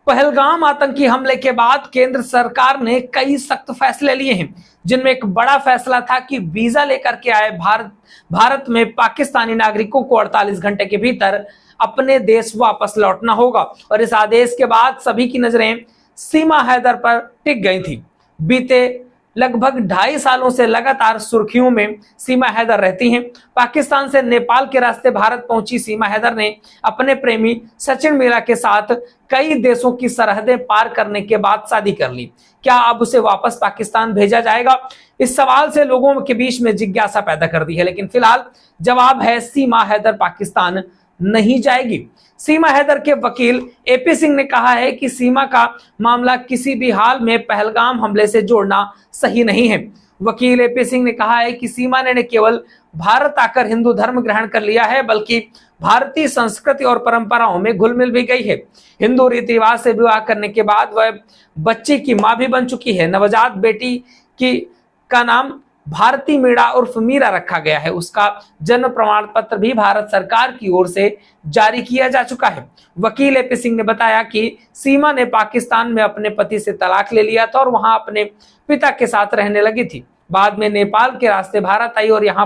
पहलगाम आतंकी हमले के बाद केंद्र सरकार ने कई सख्त फैसले लिए हैं, जिनमें एक बड़ा फैसला था कि वीजा लेकर के आए भारत में पाकिस्तानी नागरिकों को 48 घंटे के भीतर अपने देश वापस लौटना होगा। और इस आदेश के बाद सभी की नजरें सीमा हैदर पर टिक गई थी। बीते लगभग 2.5 सालों से लगातार सुर्खियों में सीमा हैदर रहती हैं। पाकिस्तान से नेपाल के रास्ते भारत पहुंची सीमा हैदर ने अपने प्रेमी सचिन मीणा के साथ कई देशों की सरहदें पार करने के बाद शादी कर ली। क्या अब उसे वापस पाकिस्तान भेजा जाएगा? इस सवाल से लोगों के बीच में जिज्ञासा पैदा कर दी है, लेकिन फिलहाल जवाब है सीमा हैदर पाकिस्तान नहीं जाएगी। सीमा हैदर के वकील एपी सिंह ने कहा है कि सीमा का मामला किसी भी हाल में पहलगाम हमले से जोड़ना सही नहीं है। वकील एपी सिंह ने कहा है कि सीमा ने केवल भारत आकर हिंदू धर्म ग्रहण कर लिया है, बल्कि भारतीय संस्कृति और परंपराओं में घुल मिल भी गई है। हिंदू रीति रिवाज से विवाह करने के बाद वह बच्चे की मां भी बन चुकी है। नवजात बेटी का नाम भारती मीणा उर्फ मीरा रखा गया है। उसका जन्म प्रमाण पत्र भी भारत सरकार की ओर से जारी किया जा चुका है। वकील एपी सिंह ने बताया कि सीमा ने पाकिस्तान में अपने पति से तलाक ले लिया था और वहां अपने पिता के साथ रहने लगी थी। बाद में नेपाल के रास्ते भारत आई और यहाँ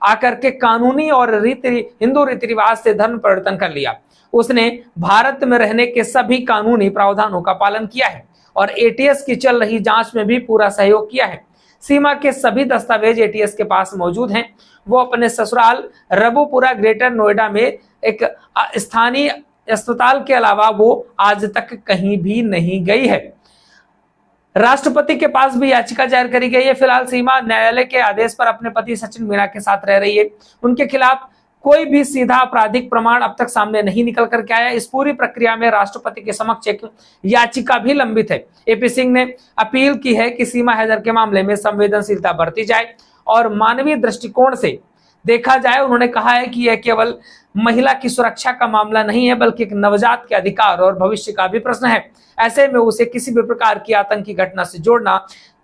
आकर के कानूनी और हिंदू रीति रिवाज से धर्म परिवर्तन कर लिया। उसने भारत में रहने के सभी कानूनी प्रावधानों का पालन किया है और एटीएस की चल रही जांच में भी पूरा सहयोग किया है। सीमा के सभी दस्तावेज एटीएस के पास मौजूद हैं। वो अपने ससुराल रबुपुरा ग्रेटर नोएडा में एक स्थानीय अस्पताल के अलावा वो आज तक कहीं भी नहीं गई है। राष्ट्रपति के पास भी याचिका दायर करी गई है। फिलहाल सीमा न्यायालय के आदेश पर अपने पति सचिन मीणा के साथ रह रही है। उनके खिलाफ कोई भी सीधा आपराधिक प्रमाण अब तक सामने नहीं निकल करके आया। इस पूरी प्रक्रिया में राष्ट्रपति के समक्ष एक याचिका भी लंबित है। एपी सिंह ने अपील की है कि सीमा हैदर के मामले में संवेदनशीलता बरती जाए और मानवीय दृष्टिकोण से देखा जाए। उन्होंने कहा है कि यह केवल महिला की सुरक्षा का मामला नहीं है, बल्कि एक नवजात के अधिकार और भविष्य का भी प्रश्न है। ऐसे में उसे किसी भी प्रकार की आतंकी घटना से जोड़ना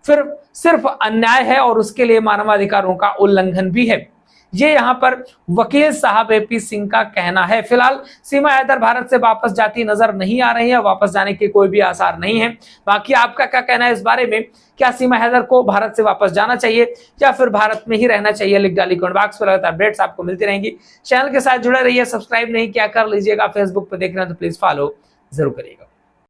फिर सिर्फ अन्याय है और उसके लिए मानवाधिकारों का उल्लंघन भी है। ये यहाँ पर वकील साहब एपी सिंह का कहना है। फिलहाल सीमा हैदर भारत से वापस जाती नजर नहीं आ रही है। वापस जाने के कोई भी आसार नहीं है। बाकी आपका क्या कहना है इस बारे में? क्या सीमा हैदर को भारत से वापस जाना चाहिए या फिर भारत में ही रहना चाहिए? लिख डालिए कमेंट बॉक्स में। लगातार अपडेट्स आपको मिलती रहेंगी। चैनल के साथ जुड़े रहिए। सब्सक्राइब नहीं किया कर लीजिएगा। फेसबुक पर देख रहे हैं तो प्लीज फॉलो जरूर करिएगा।